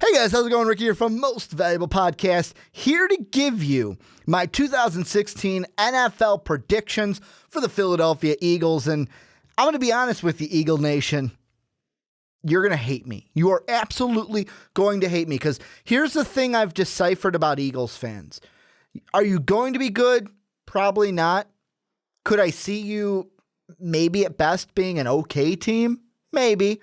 Hey guys, how's it going? Ricky here from Most Valuable Podcast, here to give you my 2016 NFL predictions for the Philadelphia Eagles. And I'm going to be honest with you, Eagle Nation, you're going to hate me. You are absolutely going to hate me because here's the thing I've deciphered about Eagles fans. Are you going to be good? Probably not. Could I see you maybe at best being an okay team? Maybe.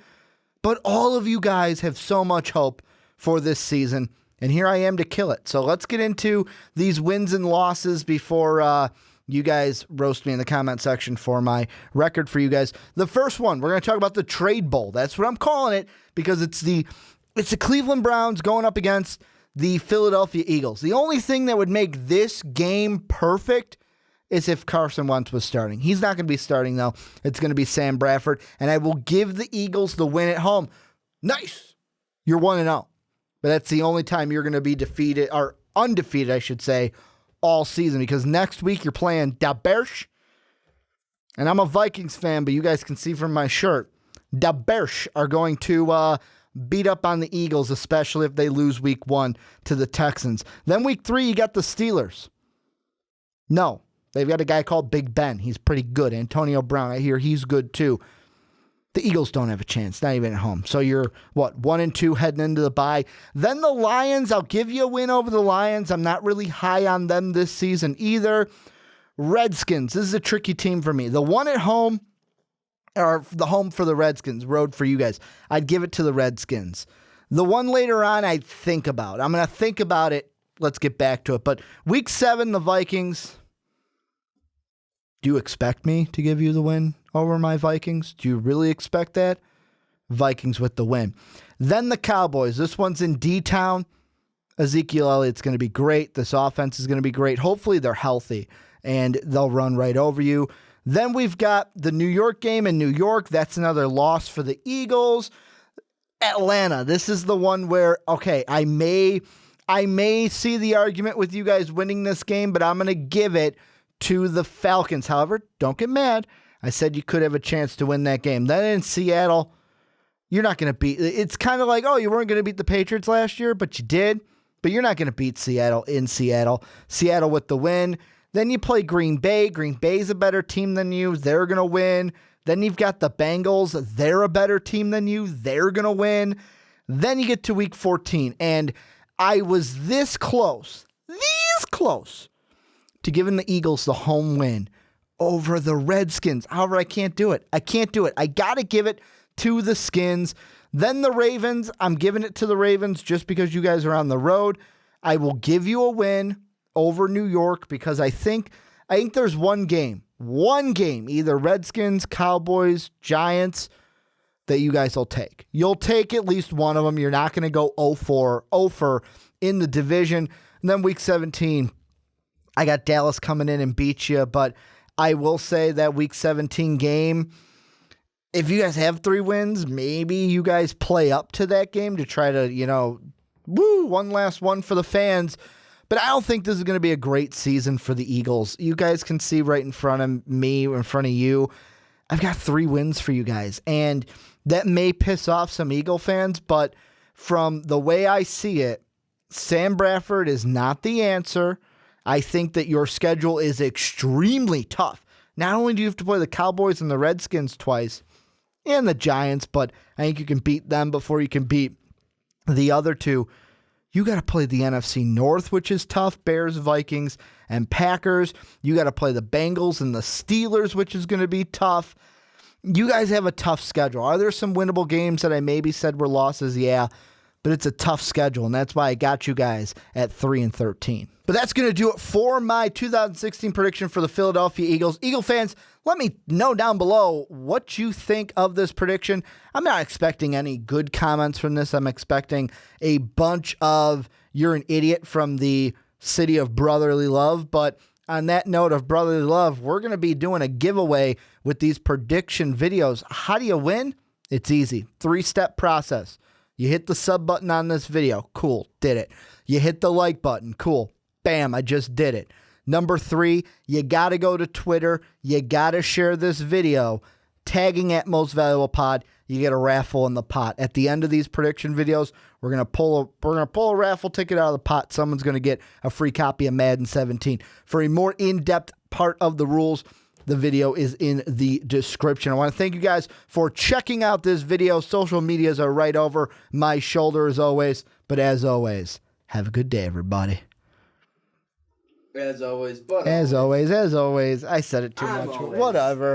But all of you guys have so much hope for this season, and here I am to kill it. So let's get into these wins and losses before you guys roast me in the comment section for my record for you guys. The first one, we're going to talk about the Trade Bowl. That's what I'm calling it because it's the Cleveland Browns going up against the Philadelphia Eagles. The only thing that would make this game perfect is if Carson Wentz was starting. He's not going to be starting, though. It's going to be Sam Bradford, and I will give the Eagles the win at home. Nice. You're 1-0. But that's the only time you're going to be defeated, or undefeated, I should say, all season. Because next week you're playing Da Bears. And I'm a Vikings fan, but you guys can see from my shirt, Da Bears are going to beat up on the Eagles, especially if they lose week 1 to the Texans. Then week 3, you got the Steelers. No, they've got a guy called Big Ben. He's pretty good. Antonio Brown, I hear he's good too. The Eagles don't have a chance, not even at home. So you're, 1-2 heading into the bye. Then the Lions, I'll give you a win over the Lions. I'm not really high on them this season either. Redskins, this is a tricky team for me. The one at home, or the home for the Redskins, road for you guys, I'd give it to the Redskins. The one later on, I'd think about. I'm going to think about it. Let's get back to it. But week 7, the Vikings. Do you expect me to give you the win over my Vikings? Do you really expect that? Vikings with the win. Then the Cowboys. This one's in D-Town. Ezekiel Elliott's going to be great. This offense is going to be great. Hopefully they're healthy and they'll run right over you. Then we've got the New York game in New York. That's another loss for the Eagles. Atlanta. This is the one where, okay, I may see the argument with you guys winning this game, but I'm going to give it to the Falcons. However, don't get mad. I said you could have a chance to win that game. Then in Seattle, you're not going to beat. It's kind of like, oh, you weren't going to beat the Patriots last year, but you did. But you're not going to beat Seattle in Seattle. Seattle with the win. Then you play Green Bay. Green Bay's a better team than you. They're going to win. Then you've got the Bengals. They're a better team than you. They're going to win. Then you get to week 14. And I was this close to giving the Eagles the home win over the Redskins. However, I can't do it. I got to give it to the Skins. Then the Ravens. I'm giving it to the Ravens just because you guys are on the road. I will give you a win over New York because I think there's one game, either Redskins, Cowboys, Giants, that you guys will take. You'll take at least one of them. You're not going to go 0-for in the division. And then week 17, I got Dallas coming in and beat you, but I will say that week 17 game, if you guys have 3 wins, maybe you guys play up to that game to try to, one last one for the fans. But I don't think this is going to be a great season for the Eagles. You guys can see right in front of me, in front of you, I've got 3 wins for you guys. And that may piss off some Eagle fans, but from the way I see it, Sam Bradford is not the answer. I think that your schedule is extremely tough. Not only do you have to play the Cowboys and the Redskins twice and the Giants, but I think you can beat them before you can beat the other 2. You got to play the NFC North, which is tough. Bears, Vikings, and Packers. You got to play the Bengals and the Steelers, which is going to be tough. You guys have a tough schedule. Are there some winnable games that I maybe said were losses? Yeah, but it's a tough schedule, and that's why I got you guys at 3-13. But that's going to do it for my 2016 prediction for the Philadelphia Eagles. Eagle fans, let me know down below what you think of this prediction. I'm not expecting any good comments from this. I'm expecting a bunch of "you're an idiot" from the city of brotherly love. But on that note of brotherly love, we're going to be doing a giveaway with these prediction videos. How do you win? It's easy. 3-step process. You hit the sub button on this video. Cool. Did it. You hit the like button. Cool. Bam. I just did it. Number 3, you got to go to Twitter. You got to share this video tagging at Most Valuable Pod. you get a raffle in the pot. At the end of these prediction videos, we're gonna pull a raffle ticket out of the pot. Someone's gonna get a free copy of Madden 17. For a more in-depth part of the rules, the video is in the description. I want to thank you guys for checking out this video. Social medias are right over my shoulder as always. But as always, have a good day, everybody. As always, but as always, I said it too much. Whatever.